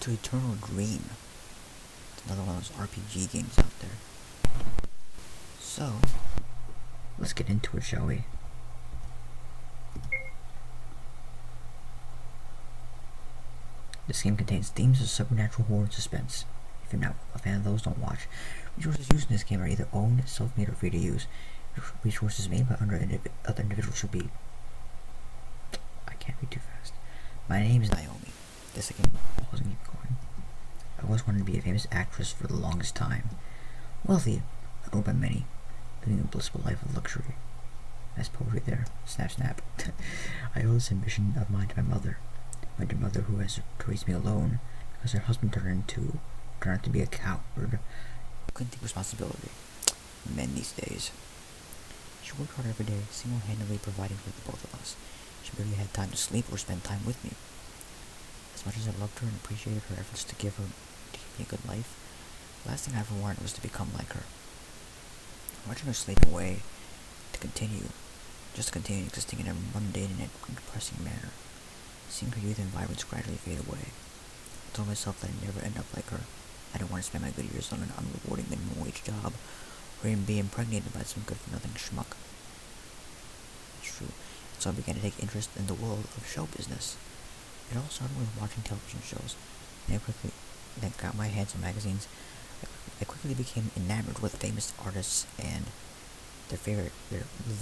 to Eternal Dream. It's another one of those RPG games out there. So, let's get into it, shall we? This game contains themes of supernatural horror and suspense. If you're not a fan of those, don't watch. Resources used in this game are either owned, self-made, or free to use. Resources made by other individuals should be... I can't be too fast. My name is Naomi. This again, I'll keep going. I always wanted to be a famous actress for the longest time. Wealthy, owned by many, living a blissful life of luxury. Nice poetry there. Snap, snap. I owe this ambition of mine to my mother. My dear mother, who has raised me alone because her husband turned out to be a coward. Couldn't take responsibility. Men these days. She worked hard every day, single-handedly providing for the both of us. She barely had time to sleep or spend time with me. As much as I loved her and appreciated her efforts to give me a good life, the last thing I ever wanted was to become like her. Watching her slip away to continue existing in a mundane and depressing manner. Seeing her youth and vibrance gradually fade away. I told myself that I'd never end up like her. I didn't want to spend my good years on an unrewarding minimum wage job, or even be impregnated by some good-for-nothing schmuck. It's true. So I began to take interest in the world of show business. It all started with watching television shows, and I quickly got my hands on magazines. I quickly became enamored with famous artists and their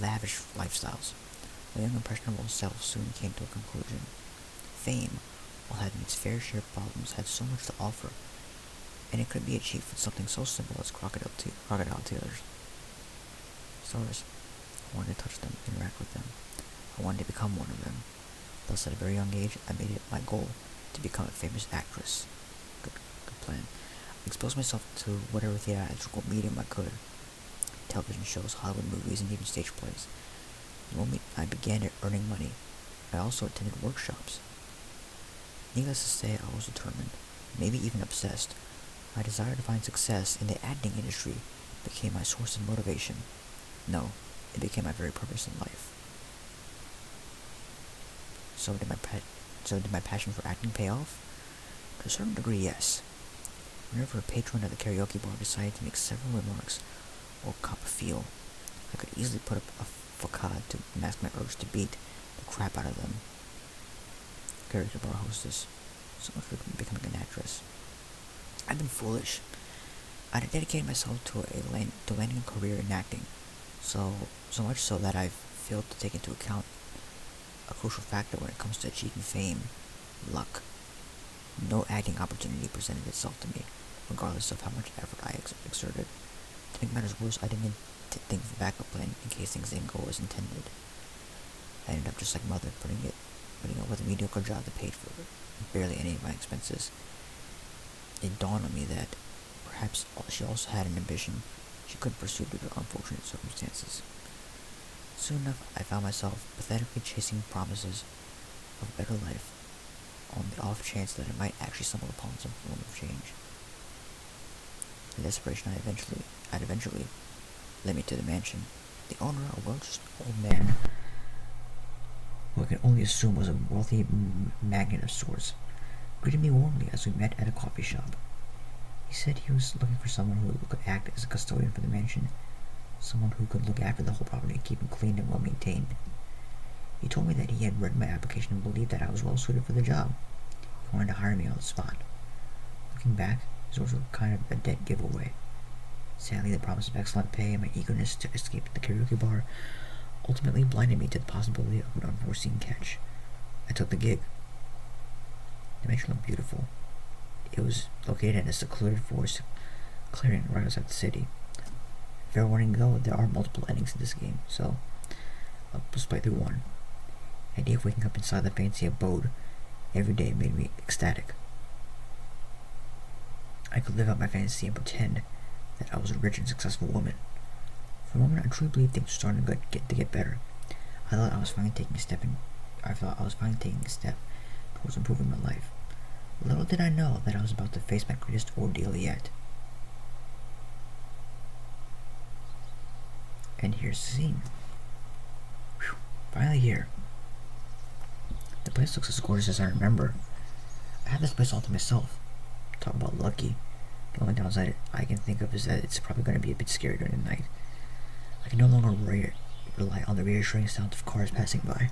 lavish lifestyles. My young impressionable self soon came to a conclusion. Fame, while having its fair share of problems, had so much to offer, and it could be achieved with something so simple as crocodile tears. Stars. I wanted to touch them, interact with them. I wanted to become one of them. Thus, at a very young age, I made it my goal to become a famous actress. Good plan. I exposed myself to whatever theatrical medium I could. Television shows, Hollywood movies, and even stage plays. The moment I began earning money, I also attended workshops. Needless to say, I was determined, maybe even obsessed. My desire to find success in the acting industry became my source of motivation. No, it became my very purpose in life. So did my passion for acting pay off? To a certain degree, yes. Whenever a patron at the karaoke bar decided to make several remarks or cop a feel, I could easily put up a facade to mask my urge to beat the crap out of them. Karaoke bar hostess. So much for becoming an actress. I've been foolish. I dedicated myself to landing a career in acting, so much so that I've failed to take into account a crucial factor when it comes to achieving fame: luck. No acting opportunity presented itself to me, regardless of how much effort I exerted. To make matters worse, I didn't think of a backup plan in case things didn't go as intended. I ended up just like Mother, putting up with a mediocre job that paid for barely any of my expenses. It dawned on me that perhaps she also had an ambition she couldn't pursue due to unfortunate circumstances. Soon enough, I found myself pathetically chasing promises of a better life on the off chance that I might actually stumble upon some form of change. The desperation I'd eventually led me to the mansion. The owner, a well-dressed old man, who I could only assume was a wealthy magnate of sorts, greeted me warmly as we met at a coffee shop. He said he was looking for someone who could act as a custodian for the mansion, someone who could look after the whole property and keep it clean and well-maintained. He told me that he had read my application and believed that I was well-suited for the job. He wanted to hire me on the spot. Looking back, his words were kind of a dead giveaway. Sadly, the promise of excellent pay and my eagerness to escape the karaoke bar ultimately blinded me to the possibility of an unforeseen catch. I took the gig. The mansion looked beautiful. It was located in a secluded forest clearing right outside the city. Fair warning though, there are multiple endings in this game, so I'll just play through one. The idea of waking up inside the fancy abode every day made me ecstatic. I could live out my fantasy and pretend that I was a rich and successful woman. For a moment, I truly believed things were starting to get better. I thought I was finally taking a step towards improving my life. Little did I know that I was about to face my greatest ordeal yet. And here's the scene. Whew, finally here. The place looks as gorgeous as I remember. I had this place all to myself. Talk about lucky. The only downside I can think of is that it's probably going to be a bit scary during the night. I can no longer rely on the reassuring sound of cars passing by.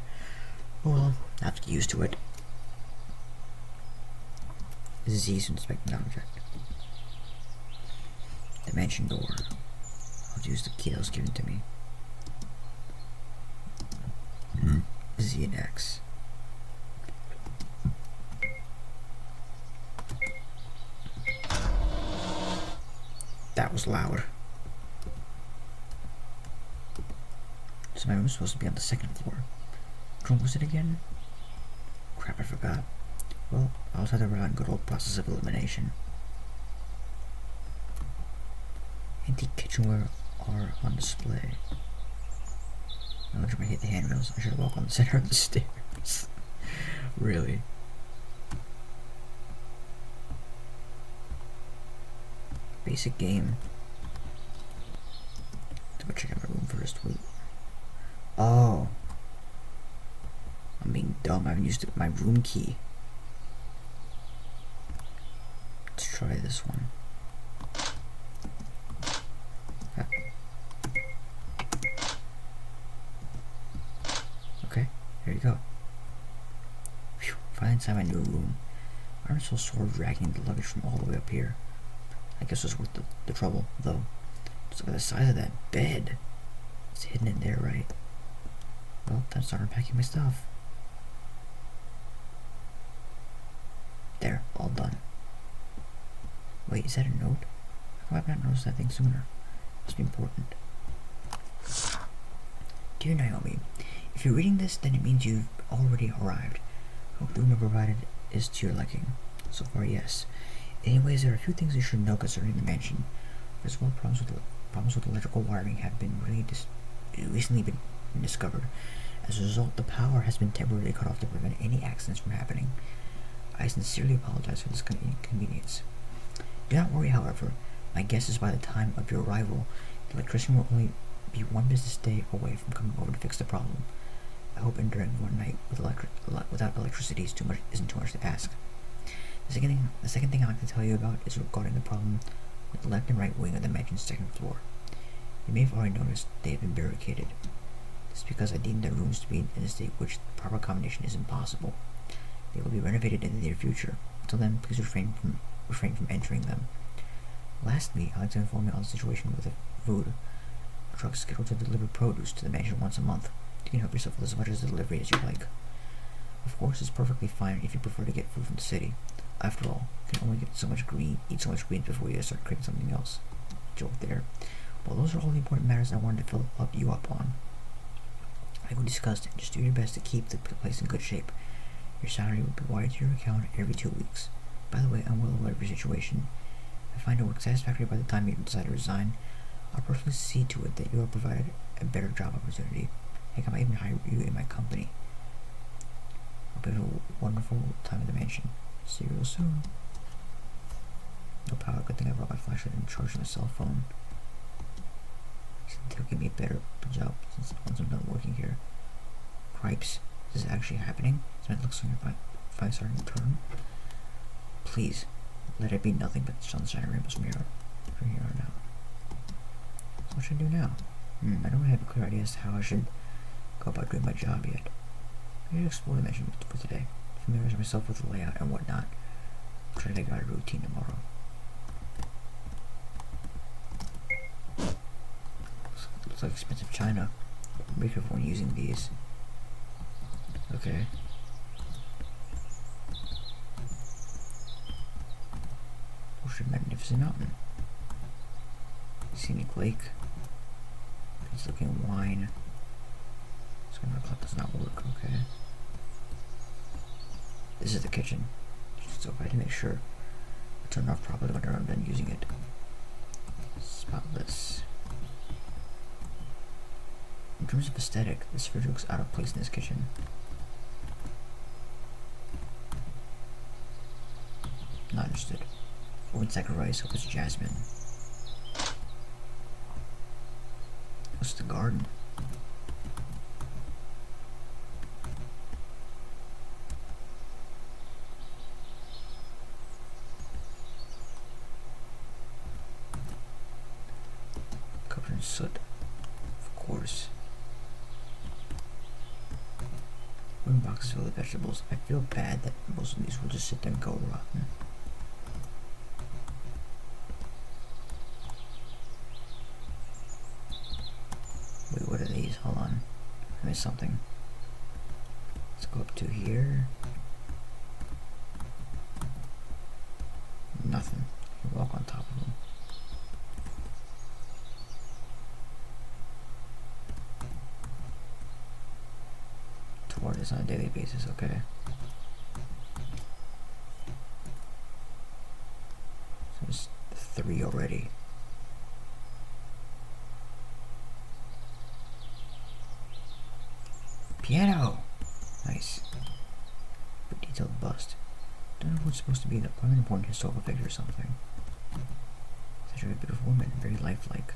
Oh well, I have to get used to it. Z to inspect an object. The mansion door. I'll use the key that was given to me. Z and X. That was loud. So my room was supposed to be on the second floor. Which one was it again? Crap, I forgot. Well, I was either around good old process of elimination. Antique kitchenware are on display. I'm gonna hit the handrails. I should walk on the center of the stairs. Really? Basic game. Let's go check out my room first. Wait. Oh. I'm being dumb. I haven't used my room key. Let's try this one. Okay, there you go. Phew, finally inside my new room. I'm so sore dragging the luggage from all the way up here. I guess it's worth the trouble, though. Just look at the size of that bed. It's hidden in there, right? Well, time to start unpacking my stuff. There, all done. Wait, is that a note? How have I not noticed that thing sooner? Must be important. Dear Naomi, if you're reading this, then it means you've already arrived. I hope the room I provided is to your liking. So far, yes. Anyways, there are a few things you should know concerning the mansion. First of all, problems with electrical wiring have been recently been discovered. As a result, the power has been temporarily cut off to prevent any accidents from happening. I sincerely apologize for this inconvenience. Do not worry, however. My guess is by the time of your arrival, the electrician will only be one business day away from coming over to fix the problem. I hope enduring one night without electricity isn't too much to ask. The second thing I'd like to tell you about is regarding the problem with the left and right wing of the mansion's second floor. You may have already noticed they have been barricaded. This is because I deem their rooms to be in a state which the proper combination is impossible. They will be renovated in the near future. Until then, please refrain from entering them. Lastly, I'd like to inform you on the situation with the food. A truck is scheduled to deliver produce to the mansion once a month. You can help yourself with as much as the delivery as you like. Of course, it's perfectly fine if you prefer to get food from the city. After all, you can only eat so much greens before you start craving something else. Joke there. Well, those are all the important matters I wanted to fill you up on. Like we discussed, just do your best to keep the place in good shape. Your salary will be wired to your account every 2 weeks. By the way, I'm well aware of your situation. If I find it work satisfactory by the time you decide to resign, I'll personally see to it that you are provided a better job opportunity. Heck, I might even hire you in my company. Hope you have a wonderful time at the mansion. See you real soon. No power. Good thing I brought my flashlight and charged my cell phone. They'll give me a better job once I'm done working here. Cripes. Is this actually happening? So it looks like if I'm starting to turn. Please, let it be nothing but sunshine and rainbows from here on out. So what should I do now? I don't really have a clear idea as to how I should go about doing my job yet. Maybe explore the mansion for today. Familiarize myself with the layout and whatnot. I'll try to get out a routine tomorrow. Looks like expensive china. Be careful when using these. Okay. Ocean Magnificent Mountain. Scenic Lake. It's looking wine. Screen clock does not work, okay. This is the kitchen. So if I had to make sure I turn it off properly when I'm done using it. Spotless. In terms of aesthetic, this fridge looks out of place in this kitchen. Not interested. One sack of rice, hope it's jasmine. What's the garden? soot. Of course. Wooden boxes full of vegetables. I feel bad that most of these will just sit there and go rotten. Wait, what are these? Hold on. I missed something. Let's go up to here. Nothing. You walk on top of them. Toward this on a daily basis, okay. So there's 3 already. Piano! Nice. But detailed bust. Don't know what's supposed to be, quite an important historical figure or something. Such a beautiful woman, very lifelike.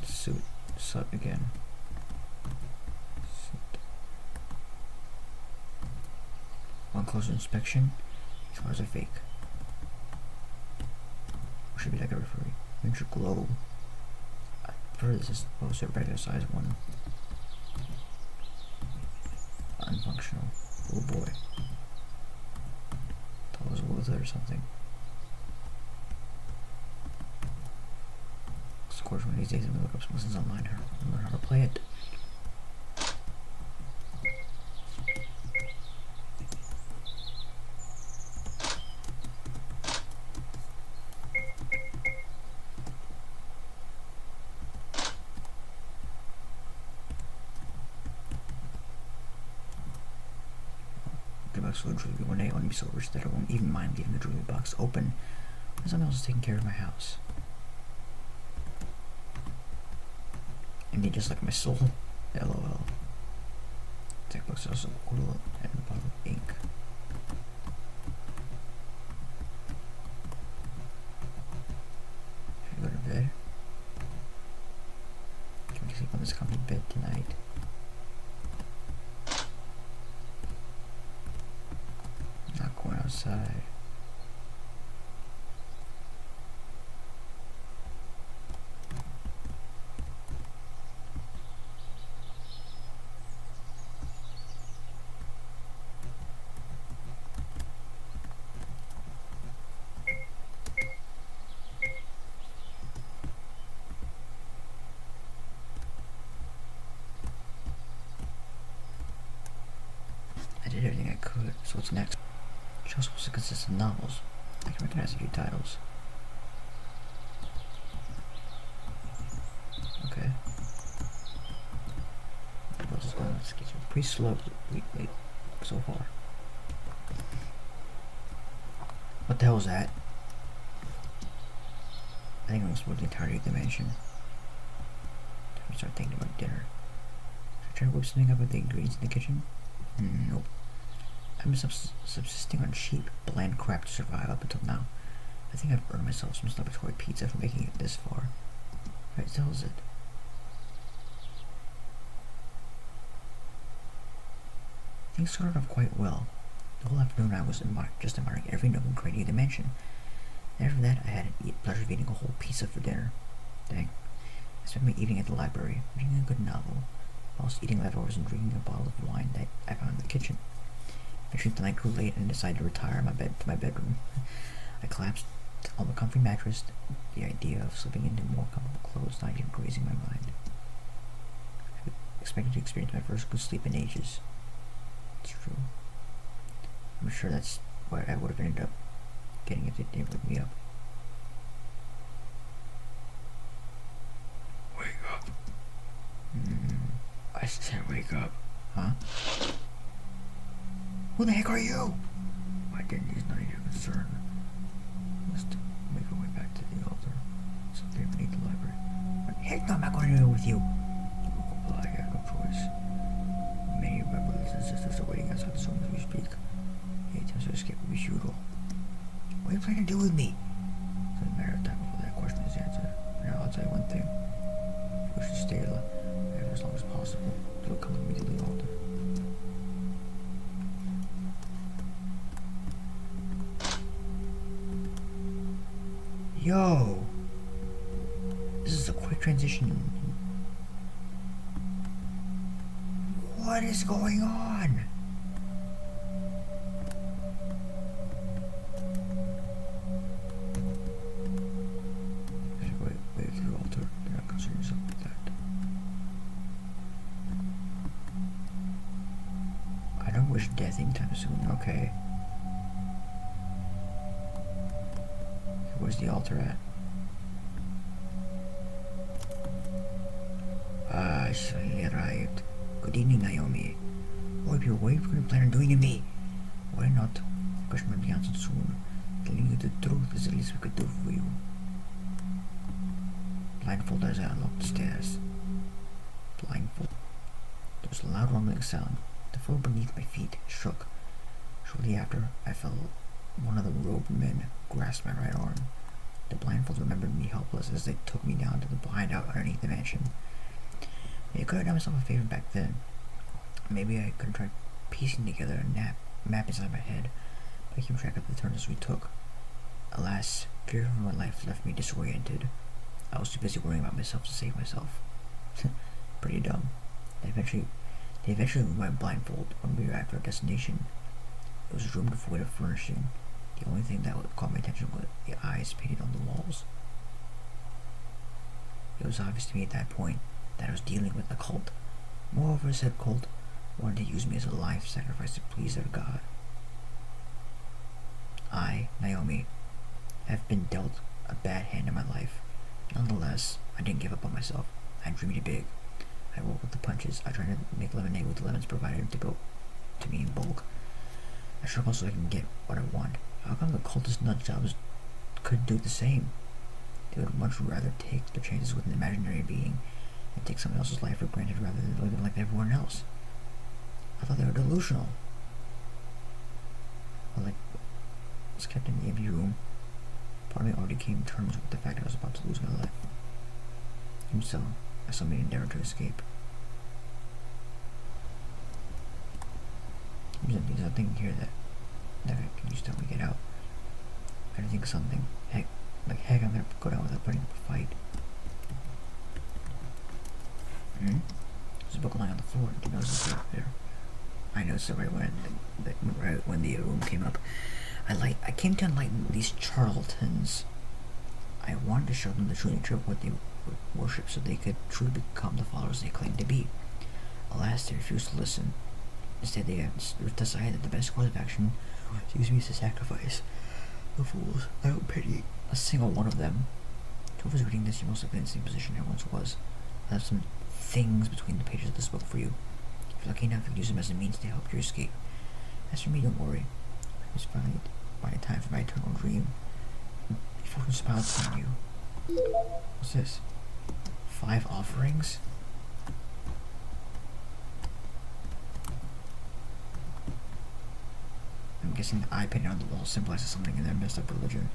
Suit. Suit again. Suit. On closer inspection, these cars are fake. Or should be like a referee. Miniature globe. I prefer this as opposed to a regular size one. Unfunctional. Oh boy. Thought it was worth it or something. Of course, one of these days I'm gonna look up some lessons online and learn how to play it. So the jewelry one day I want to be so rich that I won't even mind leaving the jewelry box open when someone else is taking care of my house. And they just like my soul. LOL. Tech box is also oil and a bottle of ink. Should I go to bed? Can we sleep on this comfy bed tonight? Outside. I did everything I could, so what's next? Show supposed to consist of novels. I can recognize a few titles. Okay. What else is going on? This gets pretty slow wait, so far. What the hell is that? I think I'm explore the entirety of the mansion. Time to start thinking about dinner. Should I try to whip something up with the ingredients in the kitchen? Nope. I've been subsisting on cheap, bland crap to survive up until now. I think I've earned myself some celebratory pizza for making it this far. Right, tells it. Things started off quite well. The whole afternoon I was just admiring every nook and cranny of the mansion. And after that, I had the pleasure of eating a whole pizza for dinner. Dang. I spent my evening at the library, reading a good novel, whilst eating leftovers and drinking a bottle of wine that I found in the kitchen. Eventually the night grew late and I decided to retire to my bedroom. I collapsed on the comfy mattress, the idea of slipping into more comfortable clothes not even grazing my mind. I expected to experience my first good sleep in ages. It's true. I'm sure that's why I would have ended up getting it to wake me up. Wake up. I said wake up. Huh? Who the heck are you? My identity is none of your concern. I must make our way back to the altar. It's up there beneath the library. Heck no, I'm not going anywhere with you. I have no choice. Many of my brothers and sisters are waiting outside the room as we speak. Any attempts to escape will be futile. What are you planning to do with me? It's a matter of time before that question is answered. Now I'll tell you one thing. If you wish to stay alive as long as possible, you'll come with me to the altar. Yo! This is a quick transition. What is going on? Wait for the altar. Do not concern yourself with that. I don't wish death anytime soon. Okay. Where's the altar at? She arrived. Good evening, Naomi. What have you plan on doing to me? Why not? Question might be answered soon. Telling you the truth is the least we could do for you. Blindfolded as I unlocked the stairs. Blindfold. There was a loud rumbling sound. The floor beneath my feet shook. Shortly after, I felt one of the robed men grasp my right arm. The blindfold remembered me helpless as they took me down to the blind out underneath the mansion. Maybe I could have done myself a favor back then. Maybe I could have tried piecing together a map inside my head, but I keep track of the turns we took. Alas, fear for my life left me disoriented. I was too busy worrying about myself to save myself. Pretty dumb. They eventually removed my blindfold when we were at our destination. It was a room devoid of furnishing. The only thing that caught my attention was the eyes painted on the walls. It was obvious to me at that point that I was dealing with a cult. Moreover, said cult wanted to use me as a life sacrifice to please their god. I, Naomi, have been dealt a bad hand in my life. Nonetheless, I didn't give up on myself. I dreamed big. I rolled with the punches. I tried to make lemonade with the lemons provided to me in bulk. I struggled so I can get what I want. How come the cultist nut jobs couldn't do the same? They would much rather take their chances with an imaginary being and take someone else's life for granted rather than living like everyone else. I thought they were delusional. I was kept in the empty room. Part of me already came to terms with the fact I was about to lose my life. And so, I still made an endeavor to escape. There's nothing here that I can use to help me get out. I gotta think of something. Heck, I'm gonna go down without putting up a fight. There's a book lying on the floor. Did you notice it there? I noticed it right when the room came up. I came to enlighten these charlatans. I wanted to show them the true nature of what they worship so they could truly become the followers they claim to be. Alas, they refused to listen. Instead, they decided that the best course of action was to use me as a sacrifice. The fools. I don't pity a single one of them. Whoever's reading this, you must have been in the same position I once was. I have some things between the pages of this book for you. If you're lucky enough, you can use them as a means to help your escape. As for me, don't worry. I was finally finding time for my eternal dream. Before I smile upon you. What's this? 5 offerings? I'm guessing the eye painted on the wall symbolizes something in their messed up religion.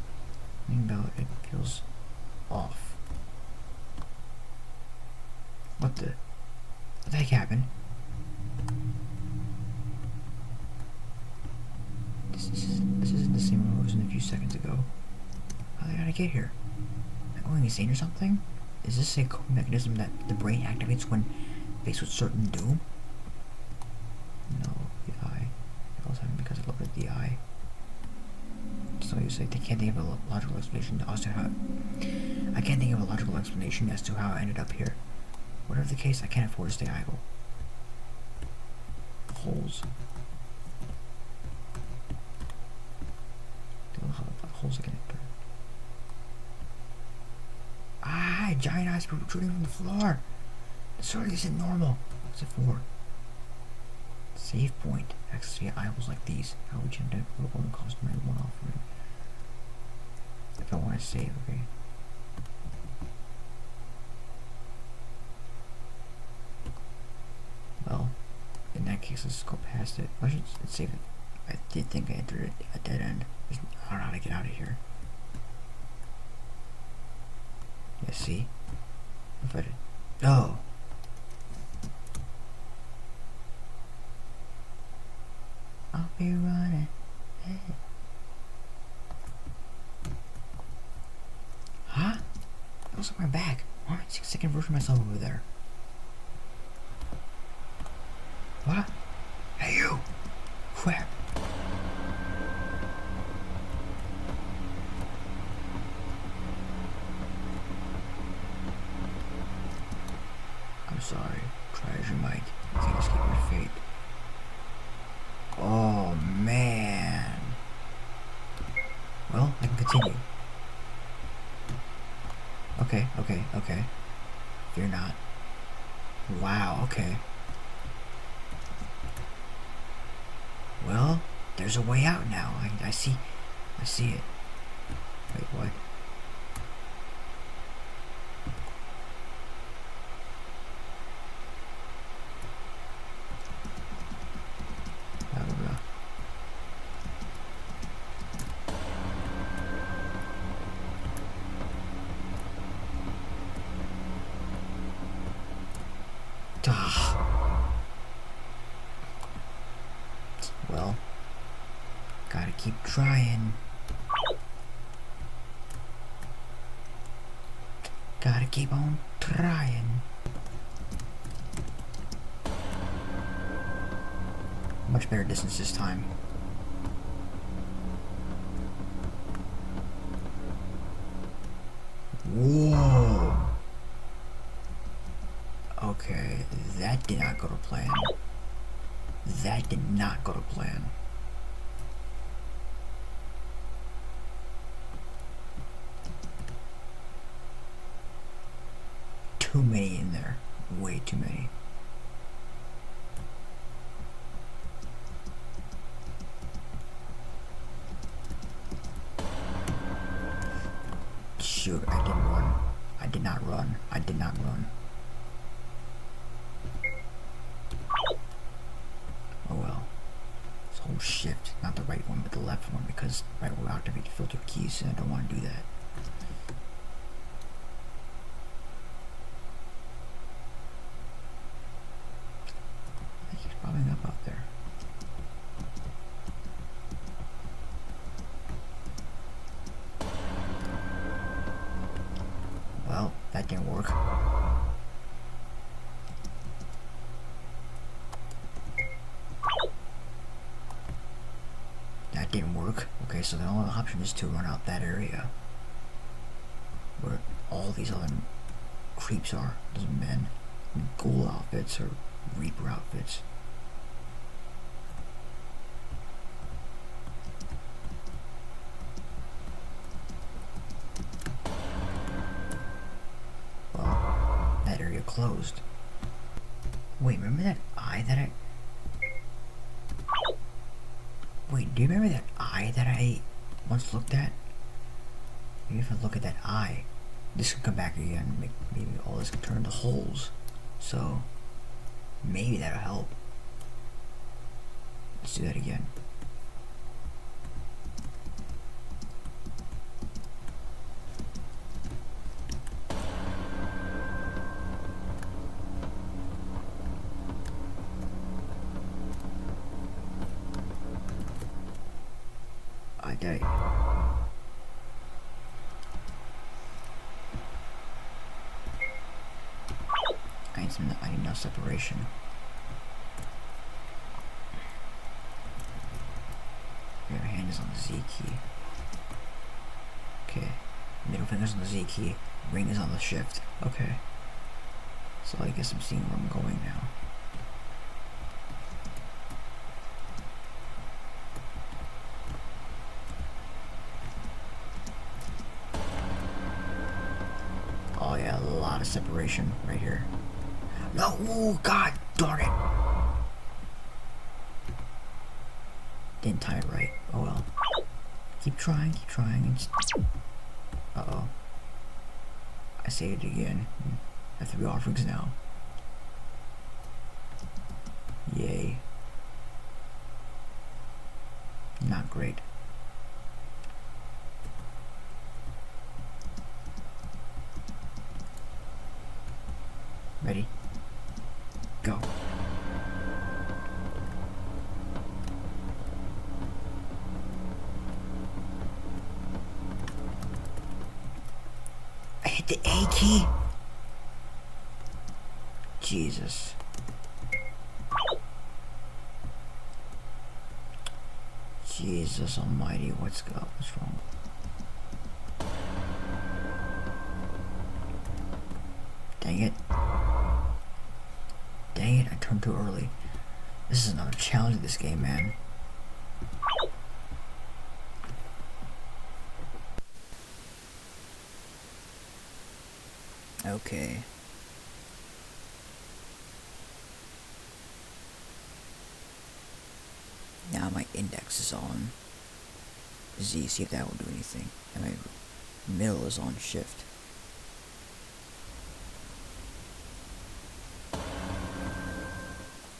Something about it feels off. What the heck happened? This isn't the same room I was in a few seconds ago. How did I get here? Am I going insane or something? Is this a coping mechanism that the brain activates when faced with certain doom? No, the eye. It was happening because I looked at the eye. So you say they can't think of a logical explanation as to how. I can't think of a logical explanation as to how I ended up here. Whatever the case, I can't afford to stay idle. Holes. Don't know how holes I can enter. Ah, giant eyes protruding from the floor. This already isn't normal. What's it for? Save point. Access via eyeballs like these. How would you end up with one customer and one offering? If I want to save, okay. Well, in that case, let's go past it. I should save it. I did think I entered a dead end. I don't know how to get out of here. Yeah, see? If I did. Oh! I'll be running. Hey. looks like my back. Why am I 6-second version of myself over there? What? Hey you! Crap. I'm sorry. Try as you might. You can't escape your fate. Oh man. Well, I can continue. Okay. Fear not. Wow, okay. Well, there's a way out now. I see it. Wait, what? Blah, blah, blah. Well, gotta keep trying. Gotta keep on trying. Much better distance this time. Whoa. Okay, that did not go to plan. That did not go to plan. Too many in there. Way too many. Shoot, I didn't run. I did not run. I did not run. Oh well. Let's hold shift, not the right one, but the left one, because right will activate the filter keys, and I don't want to do that. I think he's popping up out there. Well, that didn't work. That didn't work. Okay, so the only option is to run out that area where all these other creeps are. Those men in ghoul outfits or reaper outfits. Well, that area closed. Wait, remember that eye that I... Wait, do you remember that eye that I once looked at? Maybe if I look at that eye, this could come back again. Maybe all this could turn into holes. So, maybe that'll help. Let's do that again. I died. I need no separation. Your hand is on the Z key. Okay. Middle finger's on the Z key. Ring is on the shift. Okay. So I guess I'm seeing where I'm going now. Oh yeah, a lot of separation right here. No, oh god darn it. Didn't time it right. Oh well. Keep trying. It's... Uh-oh. I say it again. I have 3 offerings now. Yay. Not great. Ready? Go. I hit With the A key? Jesus. Jesus almighty, what's wrong? Dang it. Dang it, I turned too early. This is another challenge in this game, man. Okay. Now my index is on Z, see if that will do anything. And my middle is on shift.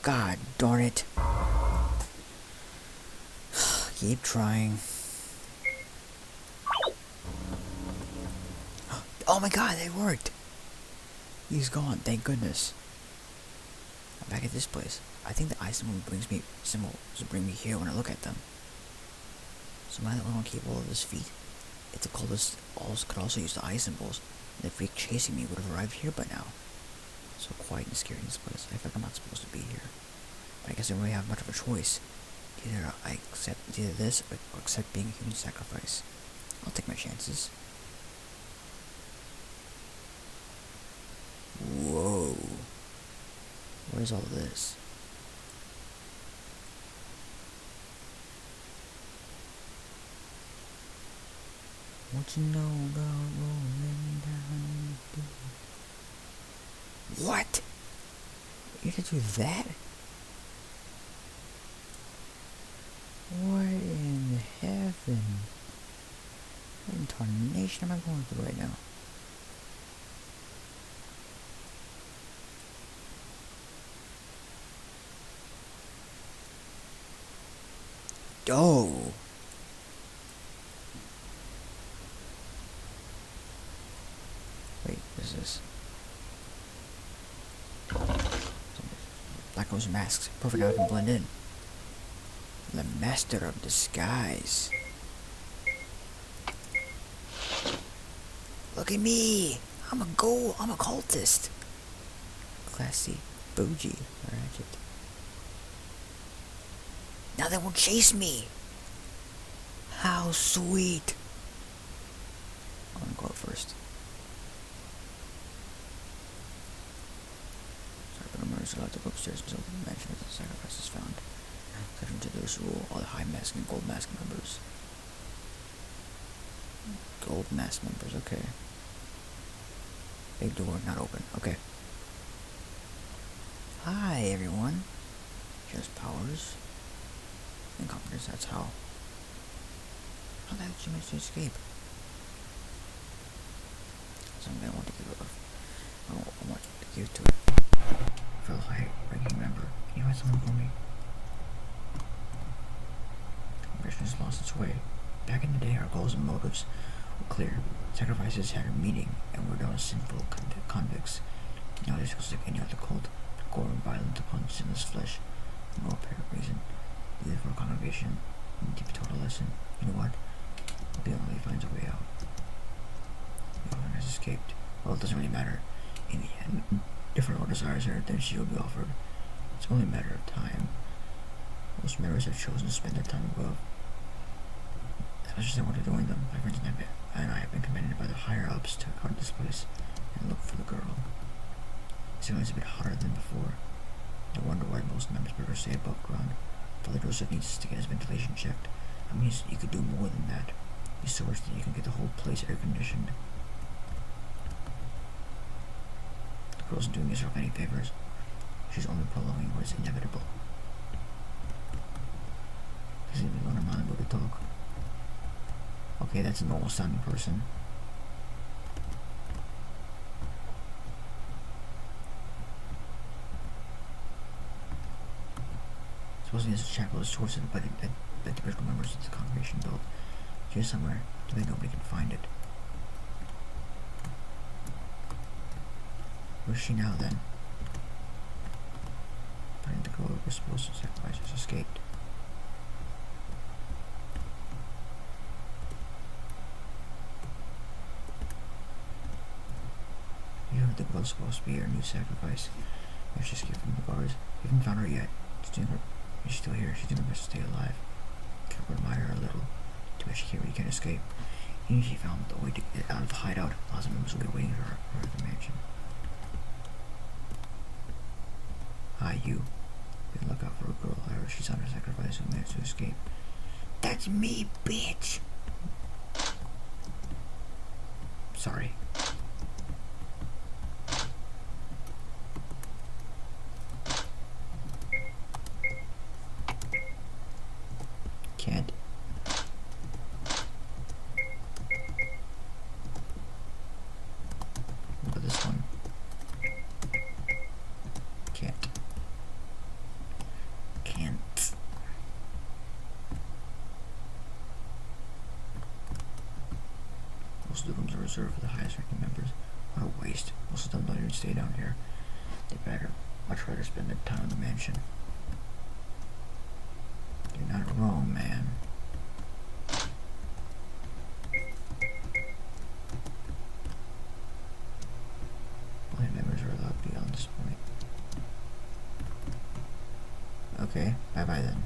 God darn it. Keep trying. Oh my god, they worked! He's gone, thank goodness. I'm back at this place. I think the eye symbol will bring me here when I look at them. So am I the only one capable of this feat? If the cultists could also use the eye symbols, the freak chasing me would have arrived here by now. So quiet and scary in this place. I feel like I'm not supposed to be here. But I guess I don't really have much of a choice. Either I accept this or accept being a human sacrifice. I'll take my chances. Whoa. What is all this? What you know about rolling down? What? You can do that? What in heaven? What in tarnation am I going through right now? Oh! Wait, what is this? Black rose masks. Perfect how I can blend in. The master of disguise. Look at me! I'm a cultist. Classy, bougie, ratchet. Now they won't chase me! How sweet! I'm gonna go out first. Sorry, but I'm allowed to go upstairs until the mansion of the sacrifice is found. According to this rule, all the high mask and gold mask members. Gold mask members, okay. Big door, not open, okay. Hi, everyone. She has powers and confidence, that's how. How the heck did she manage to escape? Something I want to give her. I want to give to it. Fellow high-ranking member, can you find someone for me? The mission has lost its way. Back in the day, our goals and motives were clear. Sacrifices had a meaning, and were done as sinful convicts. Now this was like any other cult, gore and violent upon sinless flesh, for no apparent reason. Either for a congregation, and deep total lesson. You know what? The only finds a way out. The owner has escaped. Well, it doesn't really matter. In the end, different orders desires her, then she will be offered. It's only a matter of time. Most members have chosen to spend their time above. As much as I want to join them, my friends and I have been commanded by the higher-ups to guard this place and look for the girl. It's always a bit hotter than before. No wonder why most members prefer to stay above ground. Father Joseph needs to get his ventilation checked. I mean, you could do more than that. Be so rich that you can get the whole place air-conditioned. The girl isn't doing herself any favors. She's only prolonging what is inevitable. Doesn't even learn a mind about to talk. Okay, that's a normal sounding person. Supposedly this chapel is sorted by the original members of the congregation built. Here somewhere, but nobody can find it. Where's she now then? Finding the girl we're supposed to sacrifice has escaped. was supposed to be our new sacrifice. Let's just get from the guards. We haven't found her yet. She's still here. She's doing her best to stay alive. Can we admire her a little? Too bad she can't escape. Even if she found the way to get out of the hideout, lots of members will be waiting for her at the mansion. Hi, you. Be on the lookout for a girl. I heard she's under sacrifice who managed to escape. That's me, bitch! Sorry. Can't. What about this one? Can't. Most of the rooms are reserved for the highest ranking members. What a waste. Most of them don't even stay down here. They'd much rather spend their time in the mansion. You're not wrong, man. Only members are allowed beyond this point. Okay, bye-bye then.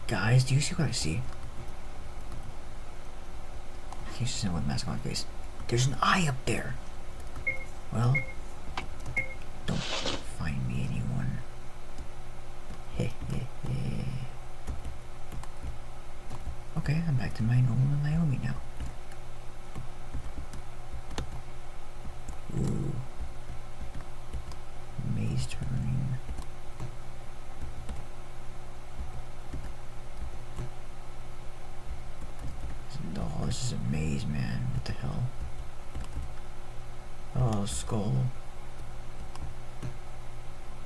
Guys, do you see what I see? I can't just sit with a mask on my face. There's an eye up there! Well, don't find me anyone. Heh heh heh. Okay, I'm back to my normal Naomi now. Ooh. Maze turning. Oh, this is a maze, man. What the hell? Oh, skull.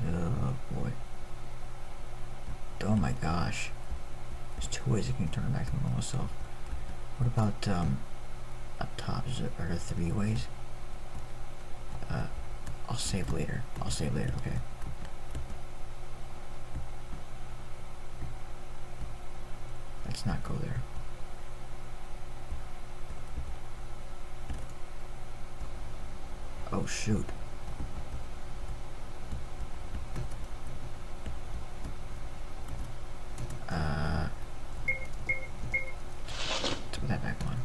Oh, boy. Oh my gosh. There's two ways I can turn back to my normal self. What about, up top? Are there 3 ways? I'll save later. Okay. Let's not go there. Oh shoot. Let's put that back on.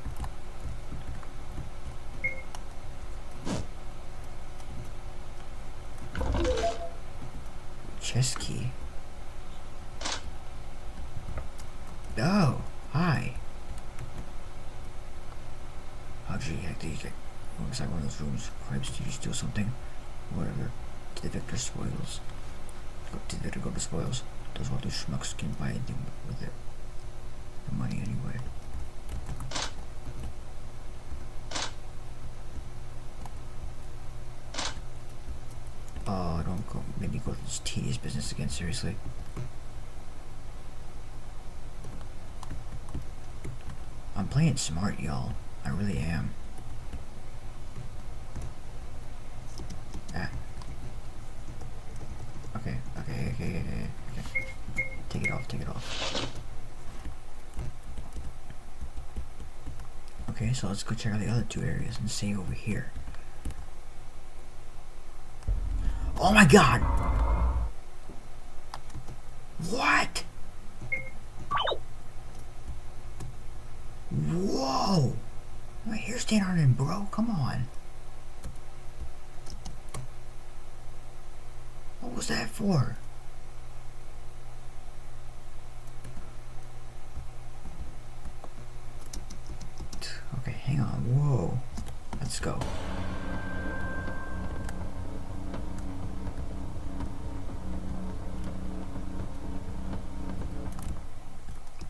Chest key. Oh, hi. How'd you get these? Inside one of those rooms. Cripes, did you steal something? Whatever. To the Victor spoils. Go to spoils. Those what those schmucks can buy anything with it. The money anyway. Oh, don't go. Maybe go to this tedious business again. Seriously. I'm playing smart, y'all. I really am. Okay. Take it off. Okay, so let's go check out the other 2 areas and save over here. Oh my god! What? Whoa! My hair's staying on it, bro. Come on. What was that for? Okay, hang on. Whoa. Let's go.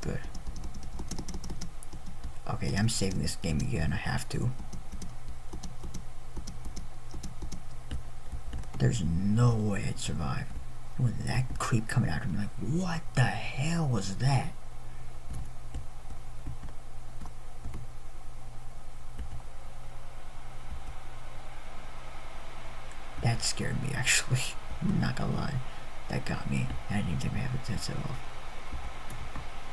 Good. Okay, I'm saving this game again. I have to. There's no way I'd survive. With that creep coming after me, like, what the hell was that? That scared me, actually. I'm not gonna lie. That got me. I didn't even take my headset off.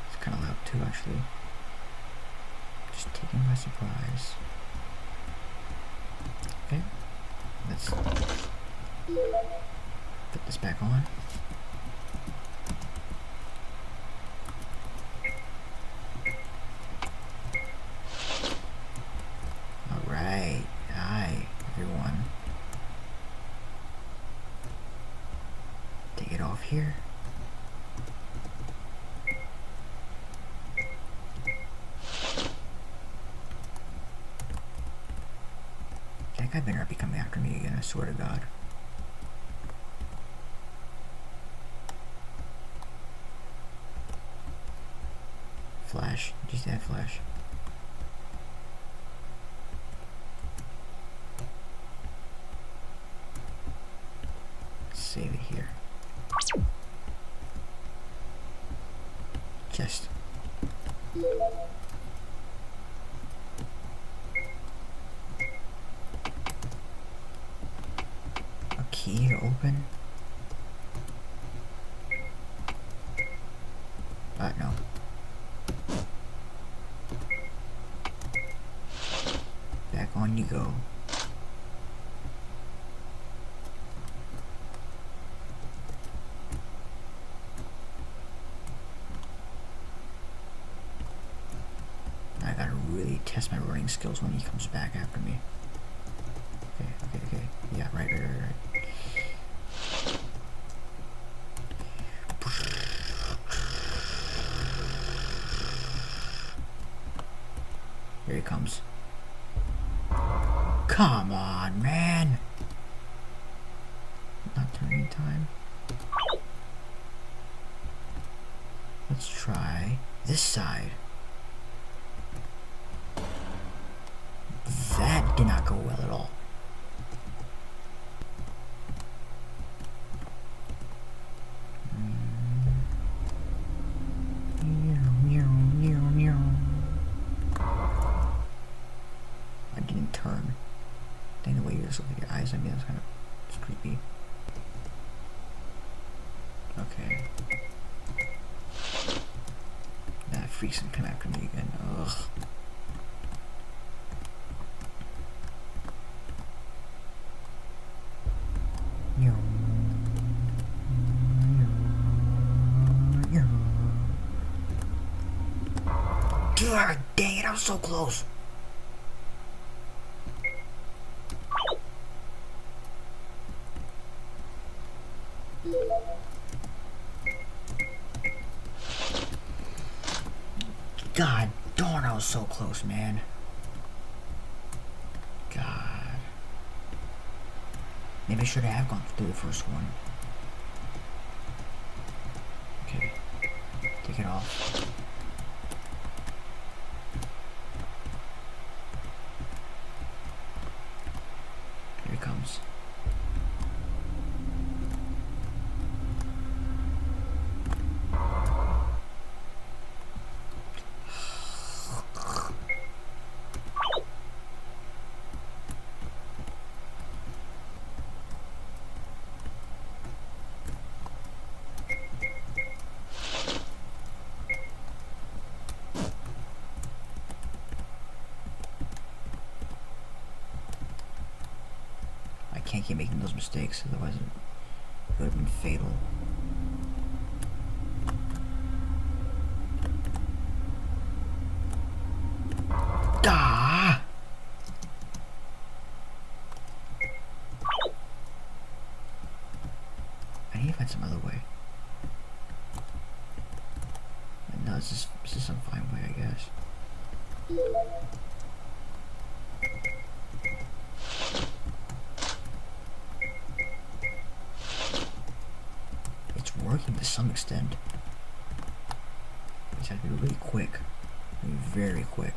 It's kind of loud too, actually. Just taking by surprise. Okay. Let's put this back on. Alright. Hi, everyone. Take it off here. That guy better not be coming after me again, I swear to God. Flash. Just add flash. Save it here. Just. A key to open? No. Back on you go. I gotta really test my running skills when he comes back after me. Okay. Yeah, right. Here he comes. Come on, man! Not turning time. Let's try this side. That did not go well at all. I didn't turn. Dang, the way you just look at your eyes, I mean, that's kind of, it's creepy. Okay. That freak's gonna come after me again. Ugh. God dang it, I was so close. God darn, I was so close, man. God. Maybe I should have gone through the first one. Okay. Take it off. Here it comes. I can't keep making those mistakes, otherwise it would have been fatal. Ah! I need to find some other way. No, this is some fine way, I guess. It's working to some extent. It's have to be really quick. Very quick.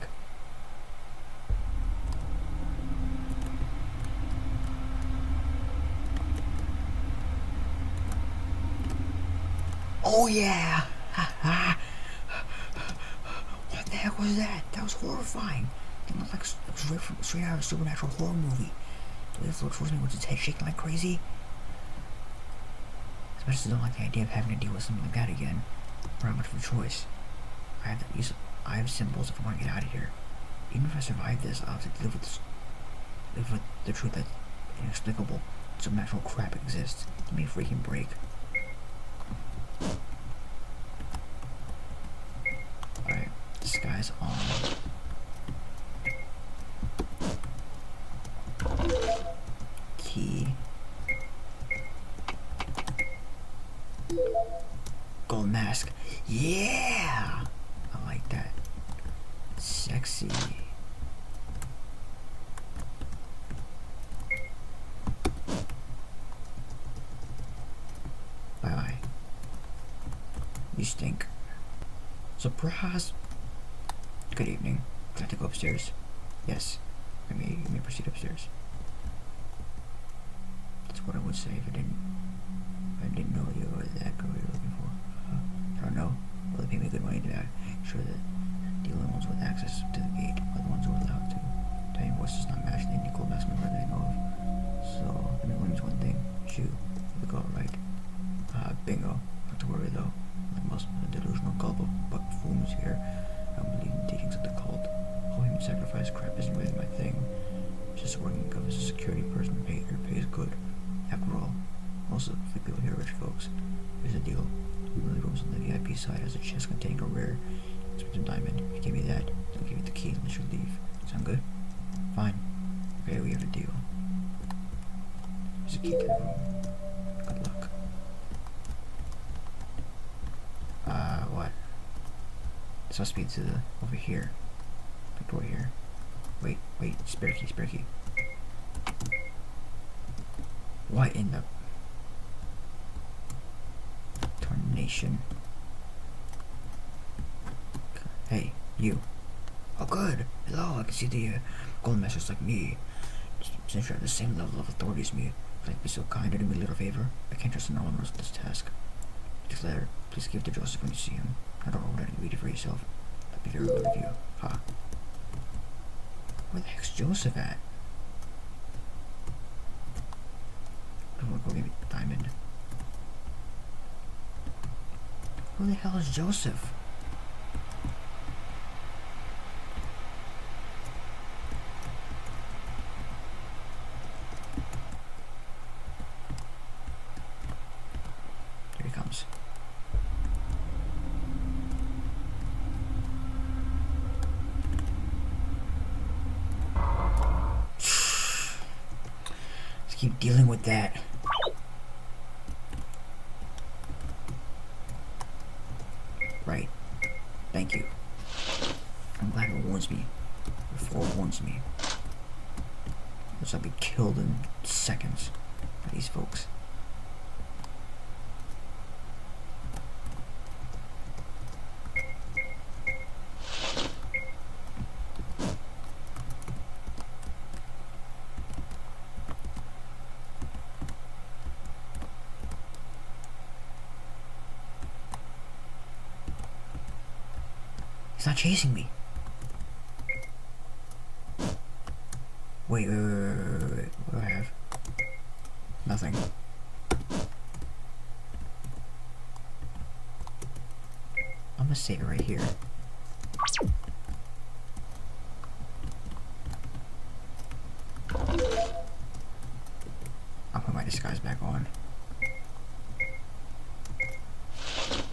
Oh yeah! What the heck was that? That was horrifying. It looked like it was straight out of a supernatural horror movie. The way it looked towards me with its head shaking like crazy. I just don't like the idea of having to deal with something like that again. Or not much of a choice. I have symbols if I want to get out of here. Even if I survive this, I'll have to live with the truth that inexplicable, supernatural crap exists. Give me a freaking break. Alright, disguise on. Key. Gold mask. Yeah! I like that. Sexy. Bye-bye. You stink. Surprise! Good evening. Can I have to go upstairs? Yes. Let me proceed upstairs. That's what I would say if I didn't know you were that girl you're looking for. I don't know. Well, they pay me good money to make sure that the only ones with access to the gate are the ones who are allowed to. Tiny voice does not match the Nicole Max member that I know of. So, let me learn one thing. Shoot. The girl, right? Bingo. Not to worry though. Like most delusional cult of buffoons here, I don't believe in the teachings of the cult. Whole human sacrifice crap isn't really my thing. It's just working as a security person who pays good. After all, most of the people here are rich folks. Here's the deal. We really rooms on the VIP side has a chest containing a rare expensive diamond. If you give me that, I'll give you the key and let you leave. Sound good? Fine. Okay, we have a deal. There's a key to the room. Good luck. What? This must be to the over here. The door here. Wait, spare key. What in the tarnation? Hey, you. Oh good. Hello, I can see the gold masters like me. Since you're at the same level of authority as me, would you be so kind to do me a little favor? I can't trust no one else with this task. This letter, please give it to Joseph when you see him. I don't know what I read it for yourself. That'd be very good of you. Ha. Where the heck's Joseph at? I'm gonna go get the diamond. Who the hell is Joseph? Here he comes. Let's keep dealing with that. Right. Thank you. I'm glad it warns me before it warns me. Else I'll be killed in seconds by these folks. He's not chasing me. Wait. What do I have? Nothing. I'm gonna save it right here. I'll put my disguise back on.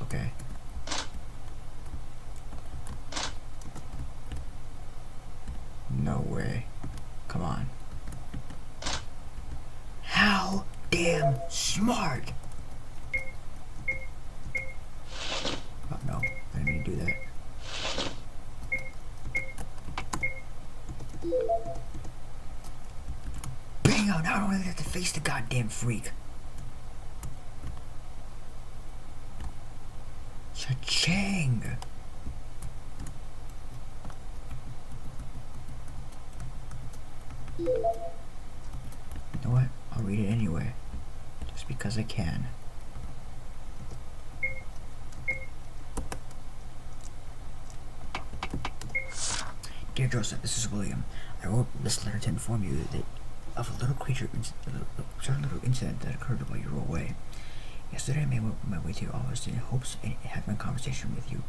Okay. No way. Come on. How damn smart! Oh no, I didn't mean to do that. Bingo! Now I don't really have to face the goddamn freak. Cha-ching! You know what? I'll read it anyway. Just because I can. Dear Joseph, this is William. I wrote this letter to inform you that of a certain little incident that occurred while you were away. Yesterday I made my way to your office in hopes of having a conversation with you.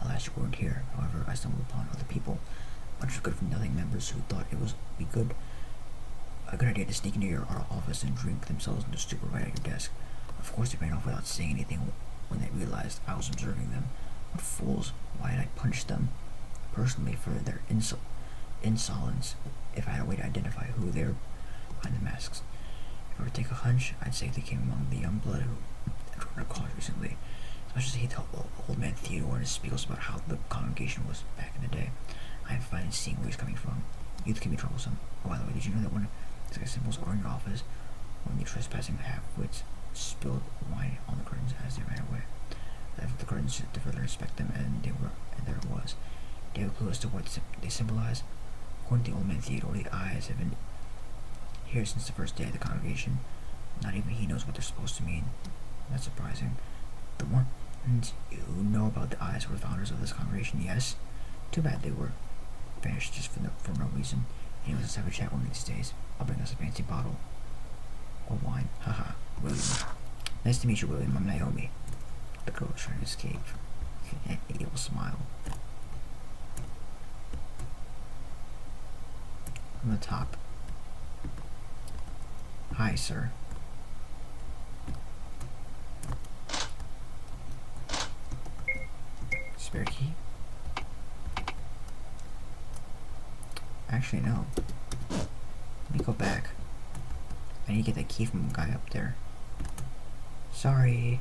Alas, you weren't here. However, I stumbled upon other people, bunch of good-for-nothing members who thought it was a good idea to sneak into your office and drink themselves into stupor right at your desk. Of course, they ran off without saying anything when they realized I was observing them. What fools! Why had I punched them personally for their insolence if I had a way to identify who they were behind the masks? If I were to take a hunch, I'd say they came among the young blood who joined our cause recently. As much as I hate to tell old man Theodore and his spiels about how the congregation was back in the day, I am fine in seeing where he's coming from. Youth can be troublesome. Oh, by the way, did you know that one of the symbols are in your office? One of the trespassing half-wits spilled wine on the curtains as they ran away. I left the curtains to further inspect them, and there it was. Do you have a clue as to what they symbolize? According to the old man Theodore, the eyes have been here since the first day of the congregation. Not even he knows what they're supposed to mean. That's surprising. The ones who know about the eyes were the founders of this congregation, yes? Too bad they were vanished just for no reason. Anyways, let's have a chat one of these days. I'll bring us a fancy bottle of wine. Haha. William. Nice to meet you, William. I'm Naomi. The girl was trying to escape. An evil smile. From the top. Hi, sir. Spare key? Actually, no. Let me go back. I need to get that key from the guy up there. Sorry.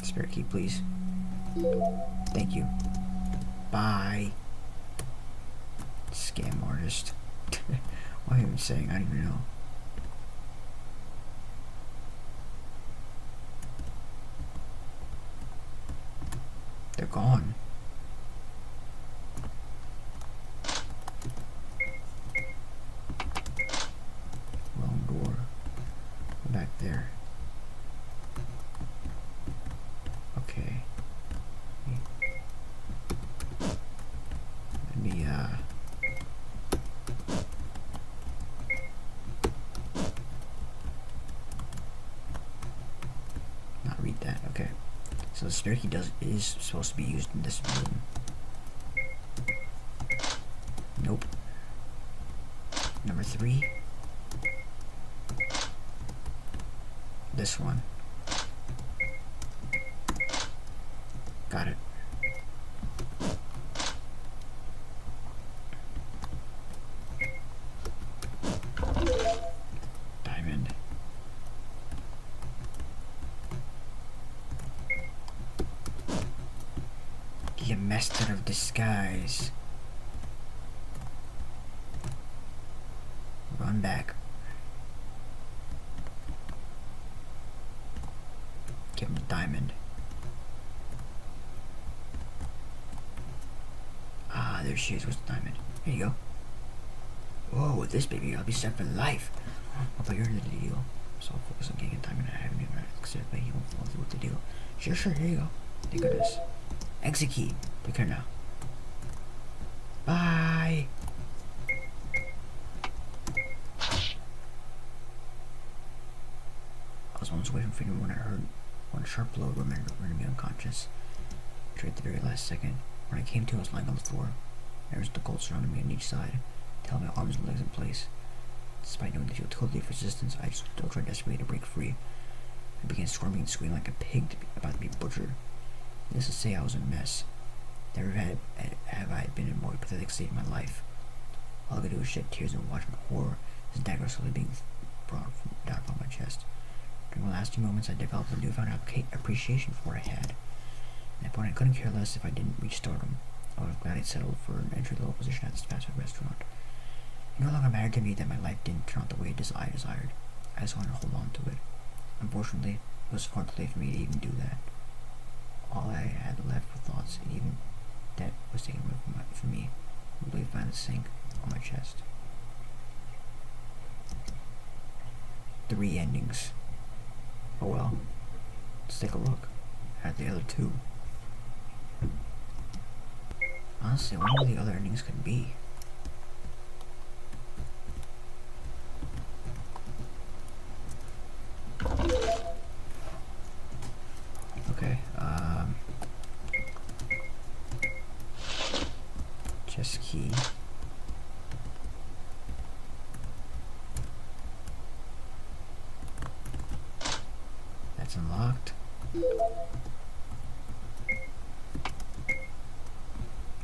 Spare key, please. Thank you. Bye. Scam artist. What am I even saying? I don't even know. They're gone. Wrong door. Back there. Okay. Let me, not read that. Okay. So the spare key is supposed to be used in this room. Nope. Number 3. This one. Got it. Diamond. The master of disguise. Run back. Give him the diamond. Ah, there she is with the diamond. Here you go. Whoa, with this baby, I'll be set for life. Although you're in the deal, so I'll focus on getting a diamond. I haven't even considered, but he won't follow through with the deal. Sure, here you go. Thank goodness. Exit key. Take care now. Bye. I was moments away from freedom when I heard one sharp blow rendered me unconscious. Straight at the very last second. When I came to, I was lying on the floor. There was the gold surrounding me on each side, held my arms and legs in place. Despite knowing the futility of resistance, I still tried desperately to break free. I began squirming and squealing like a pig about to be butchered. Needless to say, I was a mess. Never have I been in a more pathetic state in my life. All I could do was shed tears and watch in horror as dagger slowly being brought down from my chest. During the last few moments, I developed a newfound appreciation for what I had. At that point, I couldn't care less if I didn't reach stardom. I would have gladly settled for an entry-level position at this fast food restaurant. It no longer mattered to me that my life didn't turn out the way I desired. I just wanted to hold on to it. Unfortunately, it was far too late for me to even do that. All I had left were thoughts, and even that was taken away from me. I believe I found a sink on my chest. 3 endings. Oh well. Let's take a look at the other 2. Honestly, I wonder what the other endings could be. That's unlocked.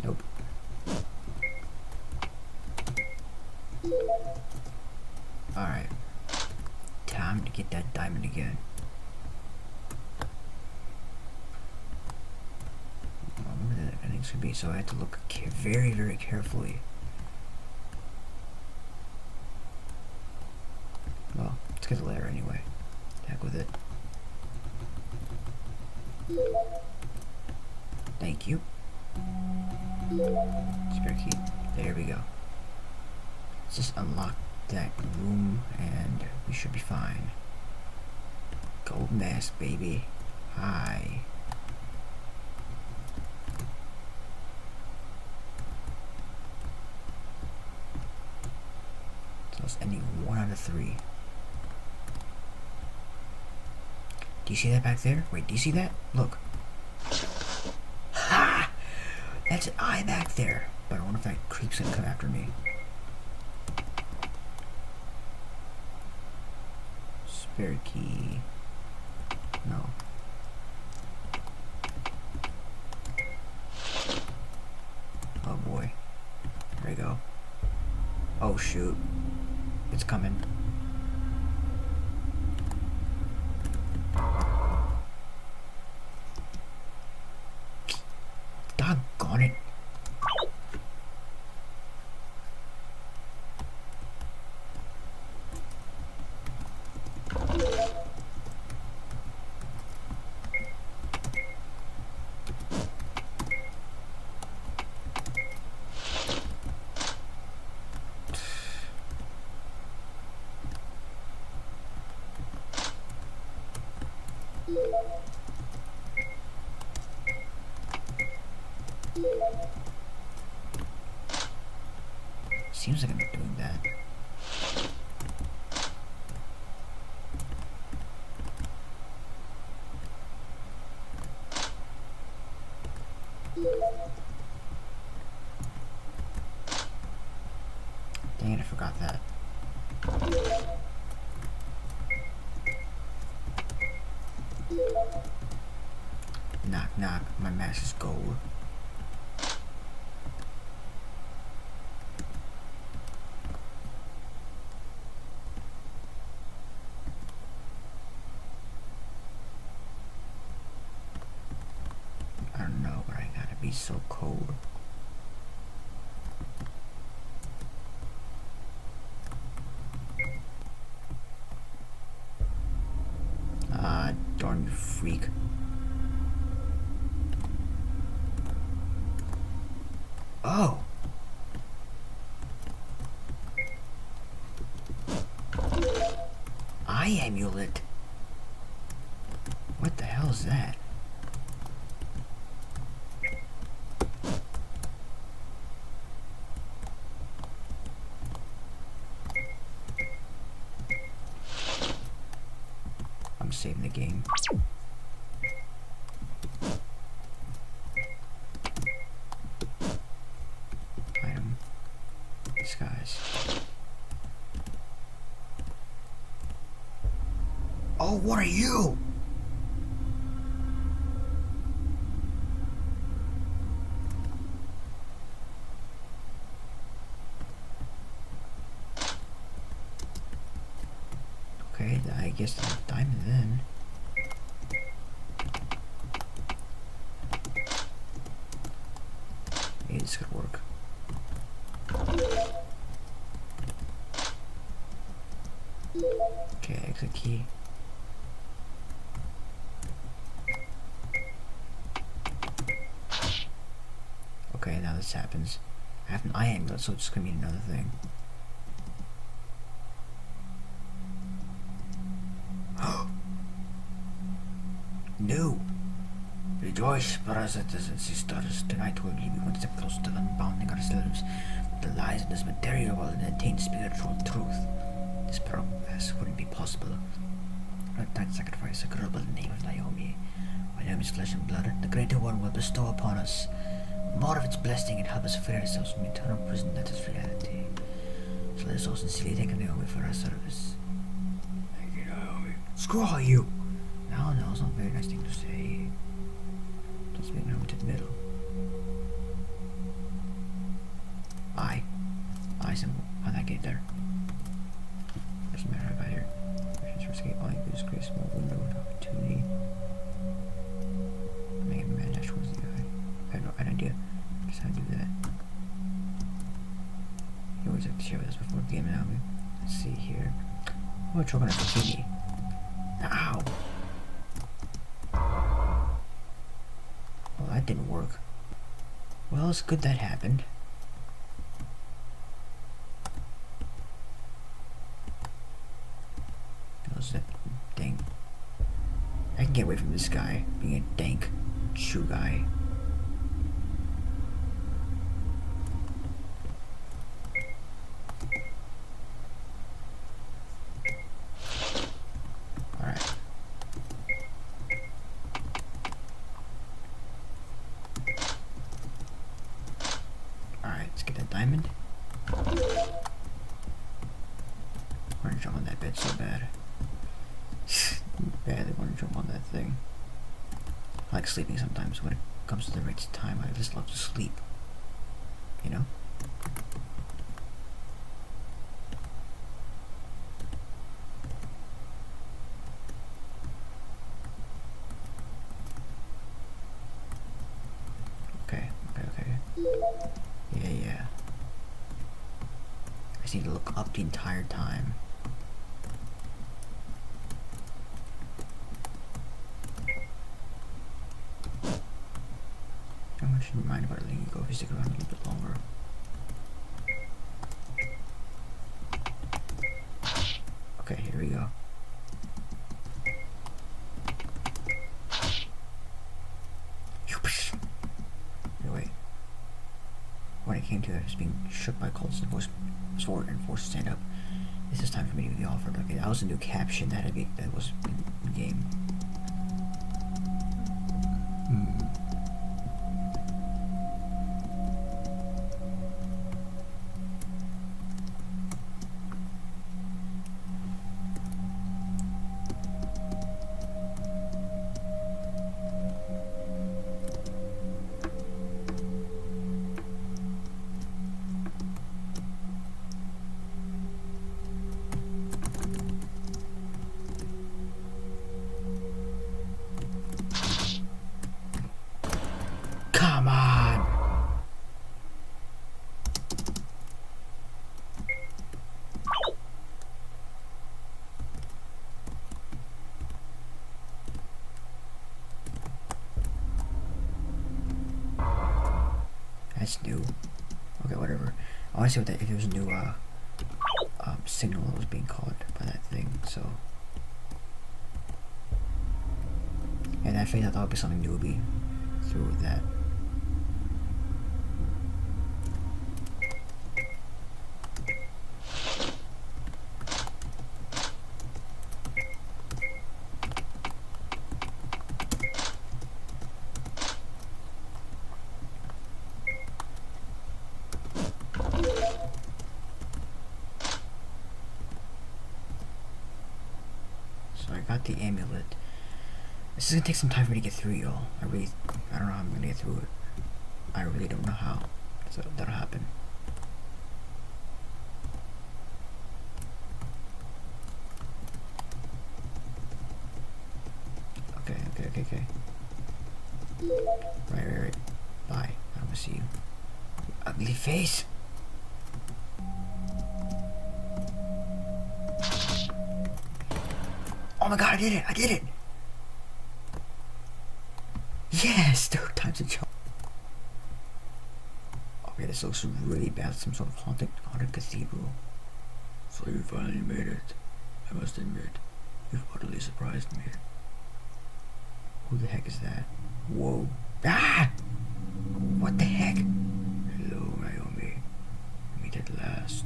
Nope. Alright. Time to get that diamond again. I wonder what that ending should be, so I have to look very, very carefully. Well, let's get the layer anyway. Heck with it. Thank you. Spare key. There we go. Let's just unlock that room and we should be fine. Gold mask, baby. Hi. So it's ending 1 out of 3. Do you see that back there? Wait, do you see that? Look. Ha! That's an eye back there. But I wonder if that creep's gonna come after me. Spare key. No. Oh boy. There we go. Oh shoot. It's coming. Doggone it. Seems like I'm doing that. Dang it, I forgot that. Knock, knock. My mask is gold. I don't know, but I gotta be so cold. Ah, darn you freak. Oh! Eye amulet. What the hell is that? I'm saving the game. Item. Disguise. Oh, what are you? Okay, I guess the diamond then. Maybe this could work. Okay, exit key. Okay, now this happens. I have an eye amulet, so it's just gonna be another thing. No! Rejoice, brothers and sisters. Tonight we'll be one step closer to unbounding ourselves with the lies of this material world and attain spiritual truth. This progress wouldn't be possible without that sacrifice a girl by the name of Naomi. By Naomi's flesh and blood, the Greater One will bestow upon us more of its blessing and help us free ourselves from the eternal prison that is reality. So let us all sincerely thank Naomi for our service. Thank you, Naomi. Screw all you! Oh no, it's not a very nice thing to say. Let's make it over to the middle. I symbol. How'd that get there? Doesn't matter about here. Missions for escape. All you do is create a small window of opportunity. Make a man dash towards the guy. I have no idea just how to do that. You always have to share with us before the game now. Let's see here. Oh, it's choking a zucchini. Ow! Well, that didn't work. Well, it's good that happened. How's that dang? I can get away from this guy being a dank shoe guy. Alright. Alright, let's get that diamond. I want to jump on that bed so bad. Badly want to jump on that thing. I like sleeping sometimes. When it comes to the right time, I just love to sleep. You know? Okay. Yeah. I just need to look up the entire time. I should remind about letting you go if you stick around a little bit longer. Okay, here we go. Wait. When it came to it, I was being shook by Colts and forced to stand up. This is time for me to be offered. Okay, that was a new caption that was in game. Come on! That's new. Okay, whatever. I want to see what that, if it was a new signal that was being called by that thing, so. And I think that would be something new would be through that. So I got the amulet. This is gonna take some time for me to get through, y'all. I don't know how I'm gonna get through it. I really don't know how. So that'll happen. Okay. Right. Bye. I don't wanna see you. You ugly face. Oh my god, I did it! Yes! 3rd time's a charm. Okay, this looks really bad. Some sort of haunted cathedral. So you finally made it. I must admit, you've utterly surprised me. Who the heck is that? Whoa. Ah! What the heck? Hello, Naomi. We meet at last.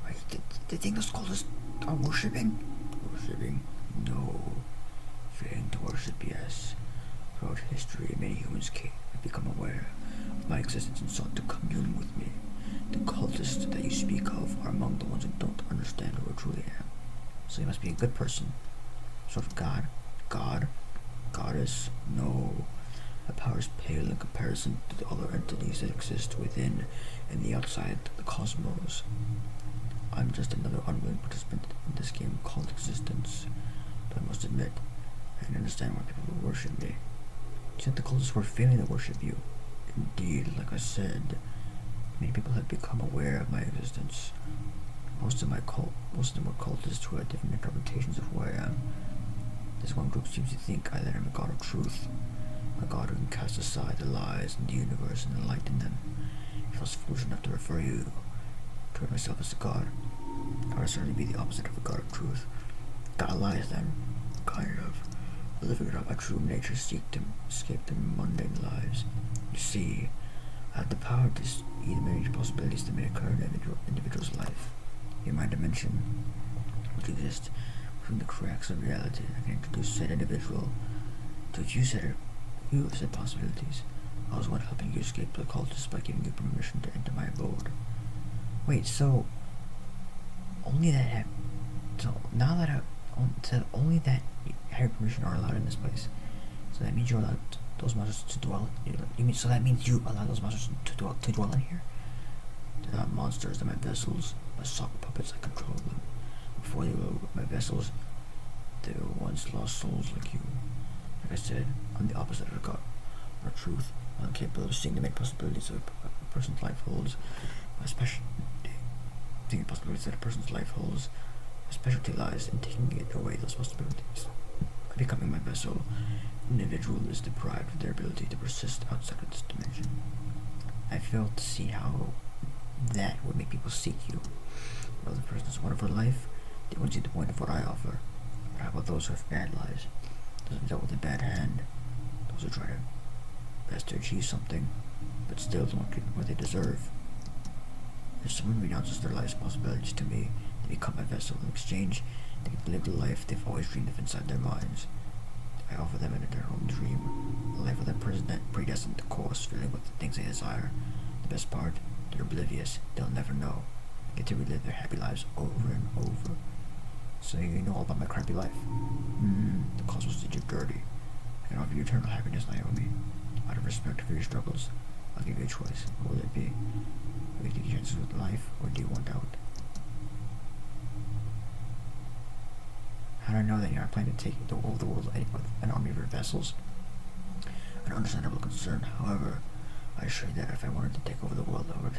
Wait, the thing those scholars are worshipping? Worshipping? No. Failing to worship, yes. Throughout history, many humans have become aware of my existence and sought to commune with me. The cultists that you speak of are among the ones who don't understand who I truly am. So you must be a good person. Sort of God? God? Goddess? No. A power is pale in comparison to the other entities that exist within and the outside the cosmos. I'm just another unwilling participant in this game called existence. But I must admit, I can understand why people would worship me. You think the cultists were failing to worship you? Indeed, like I said, many people have become aware of my existence. Most of them were cultists who had different interpretations of who I am. This one group seems to think I that I'm a god of truth, a god who can cast aside the lies in the universe and enlighten them. If I was foolish enough to refer you to myself as a god, I would certainly be the opposite of a god of truth. God of lies, then, kind of. Living out my true nature, seek to escape the mundane lives. You see, I have the power to either manage possibilities that may occur in an individual's life. In my dimension, which exists between the cracks of reality, I can introduce said individual to a few said possibilities. I was one helping you escape the cultists by giving you permission to enter my abode. Wait, so only that only that higher permission are allowed in this place. So that means you're allowed those monsters to dwell. So that means you allow those monsters to dwell in here. They're not monsters. They're my vessels, my sock puppets. I control them. Before they were my vessels, they were once lost souls like you. Like I said, I'm the opposite of a god or truth. I'm capable of seeing the many possibilities of a person's life holds. My specialty lies in taking it away those possibilities. By becoming my vessel, an individual is deprived of their ability to persist outside of this dimension. I fail to see how that would make people seek you. While the person is one of her life, they won't see the point of what I offer. But how about those who have bad lives? Those who dealt with a bad hand? Those who try to best to achieve something, but still don't get what they deserve? If someone renounces their life's possibilities to me, they become my vessel. In exchange, they can live the life they've always dreamed of inside their minds. I offer them an eternal dream, a life with a predestined course, filling with the things they desire. The best part, they're oblivious. They'll never know. They get to relive their happy lives over and over. So you know all about my crappy life. The cosmos did you dirty. I can offer you eternal happiness, Naomi. Out of respect for your struggles, I'll give you a choice. What will it be? Will you take your chances with life, or do you want out? How do I know that you're not planning to take over the world with an army of your vessels? An understandable concern. However, I assure you that if I wanted to take over the world over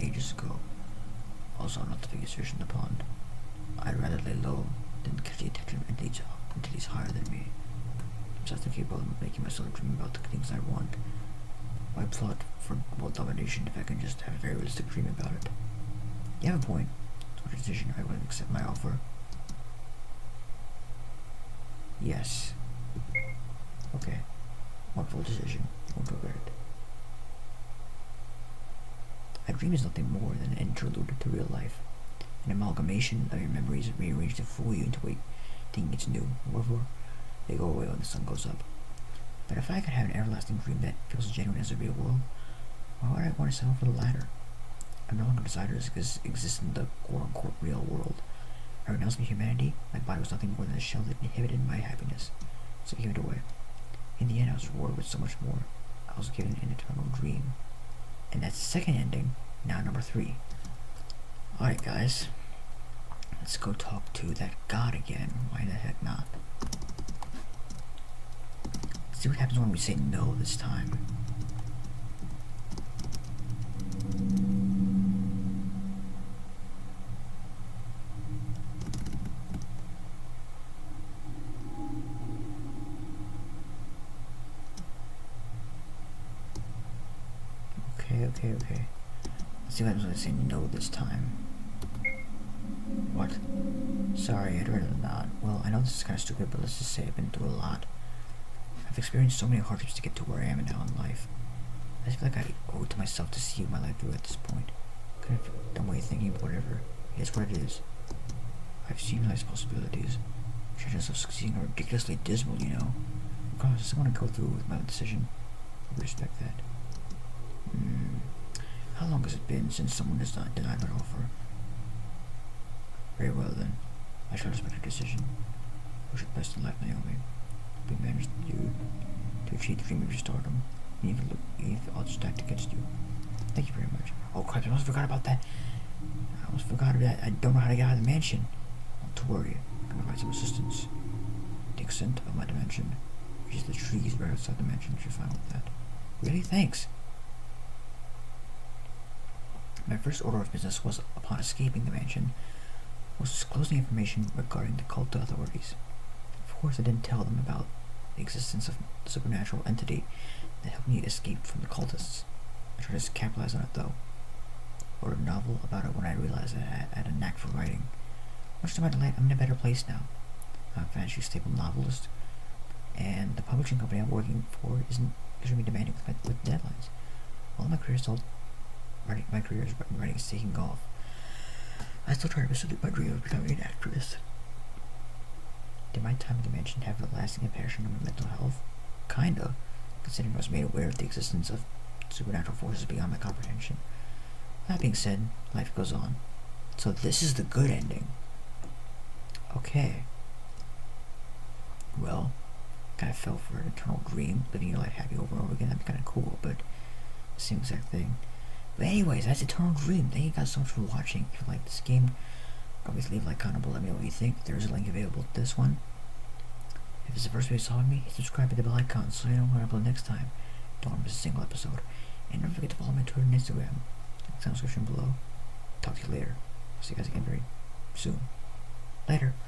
ages ago, also I'm not the biggest fish in the pond. I'd rather lay low than catch the attention of entities higher than me. I'm just capable of making myself dream about the things I want. Why plot for world domination if I can just have a very realistic dream about it? You have a point. So a decision, I wouldn't accept my offer. Yes. Okay. Wonderful decision. You won't regret it. A dream is nothing more than an interlude to real life. An amalgamation of your memories rearranged to fool you into thinking it's new. However, they go away when the sun goes up. But if I could have an everlasting dream that feels genuine as the real world, why would I want to settle for the latter? I'm no longer decided to exist in the quote-unquote real world. I renounced my humanity. My body was nothing more than a shell that inhibited my happiness, so I gave it away. In the end, I was rewarded with so much more. I was given an eternal dream. And that's the second ending. Now number 3. Alright guys, let's go talk to that god again. Why the heck not? See what happens when we say no this time. Okay. Let's see what happens when I say no this time. What? Sorry, I'd rather not. Well, I know this is kind of stupid, but let's just say I've been through a lot. I've experienced so many hardships to get to where I am now in life. I feel like I owe it to myself to see my life through at this point. Kind of dumb way of thinking, but whatever. It's what it is. I've seen life's possibilities. Chances of succeeding are ridiculously dismal, you know. Regardless, I want to go through with my decision. I respect that. How long has it been since someone has denied my offer? Very well then. I shall respect your decision. Wish you the best in life, Naomi. We managed to achieve the dream of your stardom. You need the odds stacked against you. Thank you very much. Oh crap, I almost forgot about that. I almost forgot that I don't know how to get out of the mansion. Not to worry, I can provide some assistance. The extent of my dimension reaches the trees right outside the mansion. You're fine with that. Really? Thanks. My first order of business was, upon escaping the mansion, was disclosing information regarding the cult to authorities. Of course, I didn't tell them about the existence of the supernatural entity that helped me escape from the cultists. I tried to capitalize on it, though. I wrote a novel about it when I realized that I had a knack for writing. Much to my delight, I'm in a better place now. I'm a financially stable novelist, and the publishing company I'm working for isn't extremely demanding with deadlines. While my career is writing is taking off, I still try to pursue my dream of becoming an actress. Did my time in the mansion have a lasting impression on my mental health? Kinda, considering I was made aware of the existence of supernatural forces beyond my comprehension. That being said, life goes on. So this is the good ending. Okay. Well, kinda fell for an eternal dream, living your life happy over and over again. That'd be kinda cool, but same exact thing. But anyways, that's Eternal Dream. Thank you guys so much for watching. If you like this game, always leave a like, comment below, let me know what you think. There's a link available to this one. If it's the first time you saw me, hit subscribe to the bell icon so you know when I upload next time. Don't miss a single episode. And don't forget to follow my Twitter and Instagram. Link in the description below. Talk to you later. See you guys again very soon. Later.